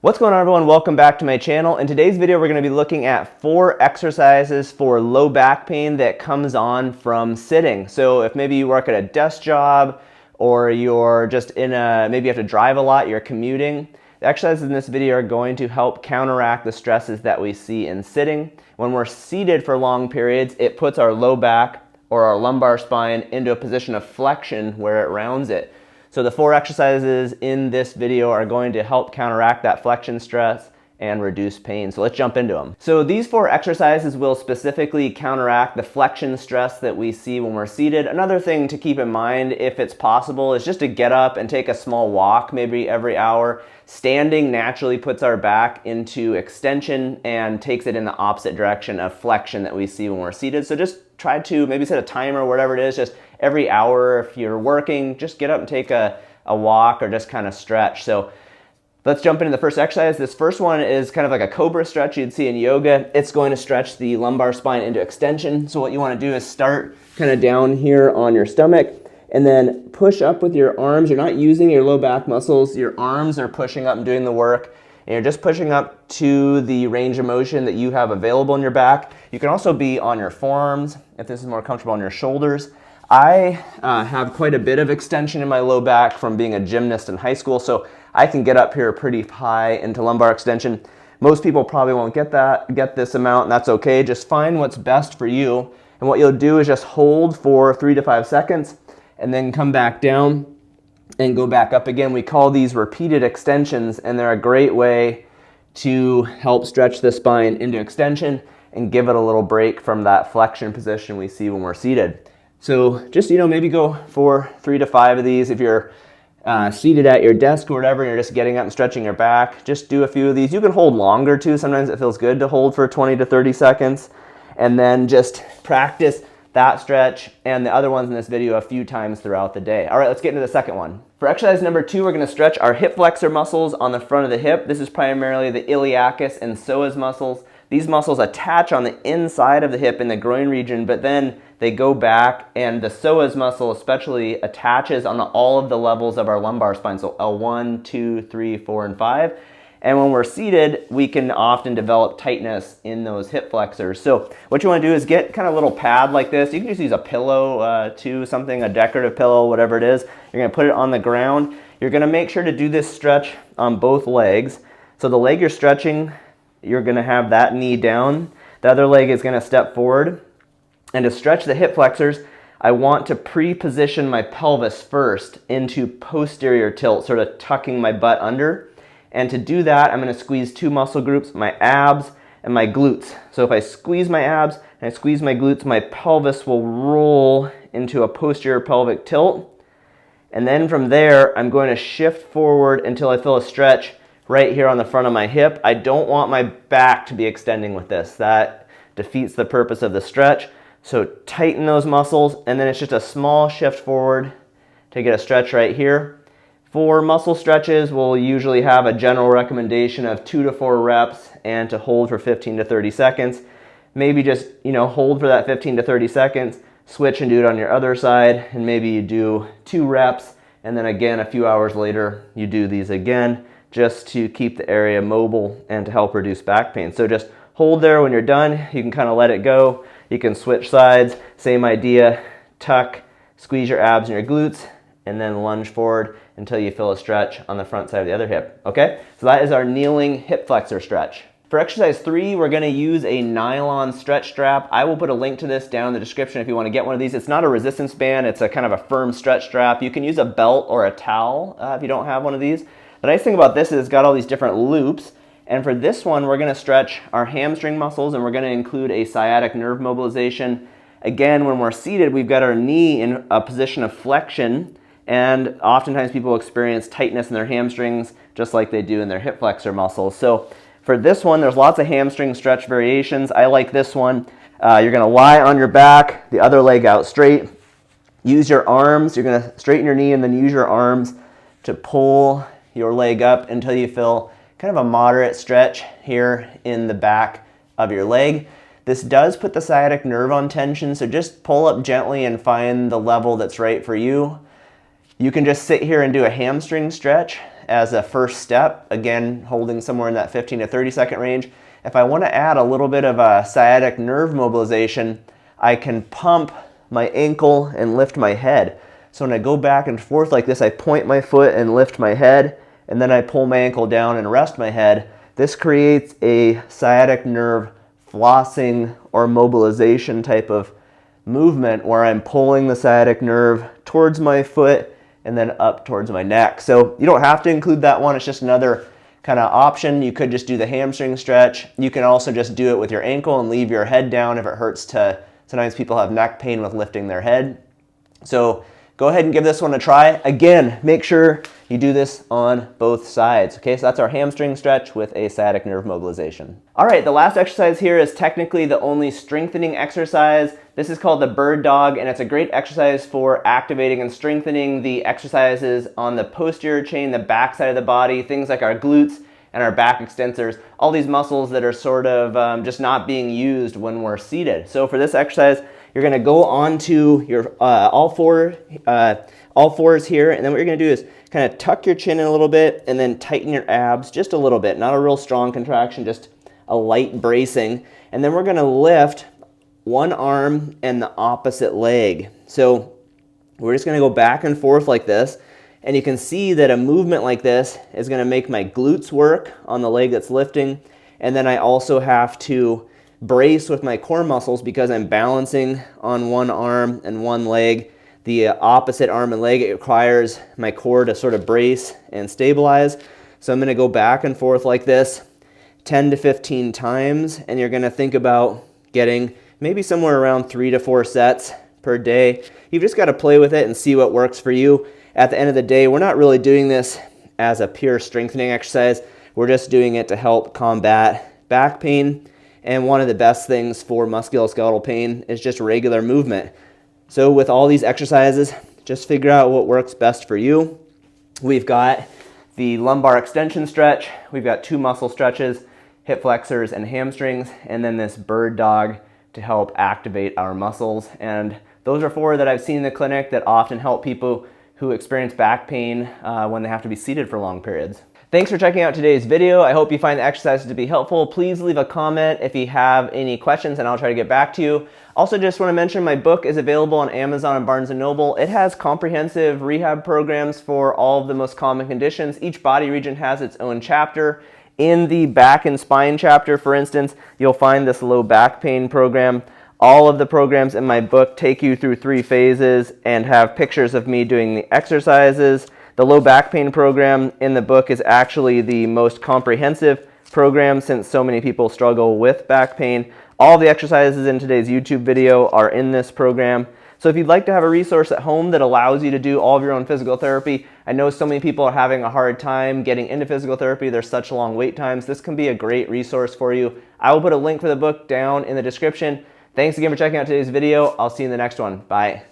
What's going on, everyone? Welcome back to my channel. In today's video, we're going to be looking at 4 exercises for low back pain that comes on from sitting. So if maybe you work at a desk job or you're just maybe you have to drive a lot, you're commuting, the exercises in this video are going to help counteract the stresses that we see in sitting. When we're seated for long periods, it puts our low back or our lumbar spine into a position of flexion where it rounds it. So the 4 exercises in this video are going to help counteract that flexion stress and reduce pain. So let's jump into them. So these 4 exercises will specifically counteract the flexion stress that we see when we're seated. Another thing to keep in mind, if it's possible, is just to get up and take a small walk maybe every hour. Standing naturally puts our back into extension and takes it in the opposite direction of flexion that we see when we're seated. So just try to maybe set a timer, whatever it is, just every hour. If you're working, just get up and take a walk or just kind of stretch. So let's jump into the first exercise. This first one is kind of like a cobra stretch you'd see in yoga. It's going to stretch the lumbar spine into extension. So what you want to do is start kind of down here on your stomach and then push up with your arms. You're not using your low back muscles. Your arms are pushing up and doing the work. And you're just pushing up to the range of motion that you have available in your back. You can also be on your forearms if this is more comfortable, on your shoulders. I have quite a bit of extension in my low back from being a gymnast in high school, so I can get up here pretty high into lumbar extension. Most people probably won't get this amount, and that's okay. Just find what's best for you. And what you'll do is just hold for 3 to 5 seconds and then come back down and go back up again. We call these repeated extensions, and they're a great way to help stretch the spine into extension and give it a little break from that flexion position we see when we're seated. So just, maybe go for 3 to 5 of these. If you're seated at your desk or whatever, and you're just getting up and stretching your back, just do a few of these. You can hold longer too. Sometimes it feels good to hold for 20 to 30 seconds, and then just practice that stretch and the other ones in this video a few times throughout the day. All right, let's get into the second one. For exercise number 2, we're going to stretch our hip flexor muscles on the front of the hip. This is primarily the iliacus and psoas muscles. These muscles attach on the inside of the hip in the groin region, but then they go back, and the psoas muscle especially attaches on all of the levels of our lumbar spine, so L1, 2, 3, 4, and 5. And when we're seated, we can often develop tightness in those hip flexors. So what you want to do is get kind of a little pad like this. You can just use a pillow too, a decorative pillow, whatever it is. You're going to put it on the ground. You're going to make sure to do this stretch on both legs. So the leg you're stretching, you're going to have that knee down. The other leg is going to step forward. And to stretch the hip flexors, I want to pre-position my pelvis first into posterior tilt, sort of tucking my butt under. And to do that, I'm going to squeeze 2 muscle groups, my abs and my glutes. So if I squeeze my abs and I squeeze my glutes, my pelvis will roll into a posterior pelvic tilt. And then from there, I'm going to shift forward until I feel a stretch right here on the front of my hip. I don't want my back to be extending with this. That defeats the purpose of the stretch. So tighten those muscles, and then it's just a small shift forward to get a stretch right here. For muscle stretches, we'll usually have a general recommendation of 2 to 4 reps and to hold for 15 to 30 seconds. Maybe just, hold for that 15 to 30 seconds, switch and do it on your other side, and maybe you do 2 reps, and then again a few hours later you do these again, just to keep the area mobile and to help reduce back pain. So just hold there. When you're done, you can kind of let it go. You can switch sides, same idea, tuck, squeeze your abs and your glutes, and then lunge forward until you feel a stretch on the front side of the other hip, okay? So that is our kneeling hip flexor stretch. For exercise 3, we're gonna use a nylon stretch strap. I will put a link to this down in the description if you wanna get one of these. It's not a resistance band, it's a kind of a firm stretch strap. You can use a belt or a towel if you don't have one of these. The nice thing about this is it's got all these different loops, and for this one, we're gonna stretch our hamstring muscles, and we're gonna include a sciatic nerve mobilization. Again, when we're seated, we've got our knee in a position of flexion, and oftentimes people experience tightness in their hamstrings just like they do in their hip flexor muscles. So for this one, there's lots of hamstring stretch variations. I like this one. You're gonna lie on your back, the other leg out straight. Use your arms. You're gonna straighten your knee and then use your arms to pull your leg up until you feel kind of a moderate stretch here in the back of your leg. This does put the sciatic nerve on tension, so just pull up gently and find the level that's right for you. You can just sit here and do a hamstring stretch as a first step, again, holding somewhere in that 15 to 30 second range. If I want to add a little bit of a sciatic nerve mobilization, I can pump my ankle and lift my head. So when I go back and forth like this, I point my foot and lift my head, and then I pull my ankle down and rest my head. This creates a sciatic nerve flossing or mobilization type of movement where I'm pulling the sciatic nerve towards my foot and then up towards my neck. So you don't have to include that one. It's just another kind of option. You could just do the hamstring stretch. You can also just do it with your ankle and leave your head down if it hurts to, sometimes people have neck pain with lifting their head. So go ahead and give this one a try. Again, make sure you do this on both sides. Okay, so that's our hamstring stretch with a sciatic nerve mobilization. All right, the last exercise here is technically the only strengthening exercise. This is called the bird dog, and it's a great exercise for activating and strengthening the exercises on the posterior chain, the back side of the body, things like our glutes and our back extensors, all these muscles that are sort of just not being used when we're seated. So for this exercise, you're gonna go onto your all fours here, and then what you're gonna do is kind of tuck your chin in a little bit and then tighten your abs just a little bit, not a real strong contraction, just a light bracing. And then we're gonna lift one arm and the opposite leg. So we're just gonna go back and forth like this, and you can see that a movement like this is gonna make my glutes work on the leg that's lifting, and then I also have to brace with my core muscles because I'm balancing on one arm and one leg. The opposite arm and leg, it requires my core to sort of brace and stabilize. So I'm gonna go back and forth like this 10 to 15 times, and you're gonna think about getting maybe somewhere around 3 to 4 sets per day. You've just gotta play with it and see what works for you. At the end of the day, we're not really doing this as a pure strengthening exercise. We're just doing it to help combat back pain. And one of the best things for musculoskeletal pain is just regular movement. So with all these exercises, just figure out what works best for you. We've got the lumbar extension stretch. We've got 2 muscle stretches, hip flexors and hamstrings, and then this bird dog to help activate our muscles. And those are 4 that I've seen in the clinic that often help people who experience back pain when they have to be seated for long periods. Thanks for checking out today's video. I hope you find the exercises to be helpful. Please leave a comment if you have any questions and I'll try to get back to you. Also, just want to mention my book is available on Amazon and Barnes & Noble. It has comprehensive rehab programs for all of the most common conditions. Each body region has its own chapter. In the back and spine chapter, for instance, you'll find this low back pain program. All of the programs in my book take you through 3 phases and have pictures of me doing the exercises. The low back pain program in the book is actually the most comprehensive program since so many people struggle with back pain. All the exercises in today's YouTube video are in this program. So if you'd like to have a resource at home that allows you to do all of your own physical therapy, I know so many people are having a hard time getting into physical therapy. There's such long wait times. This can be a great resource for you. I will put a link for the book down in the description. Thanks again for checking out today's video. I'll see you in the next one. Bye.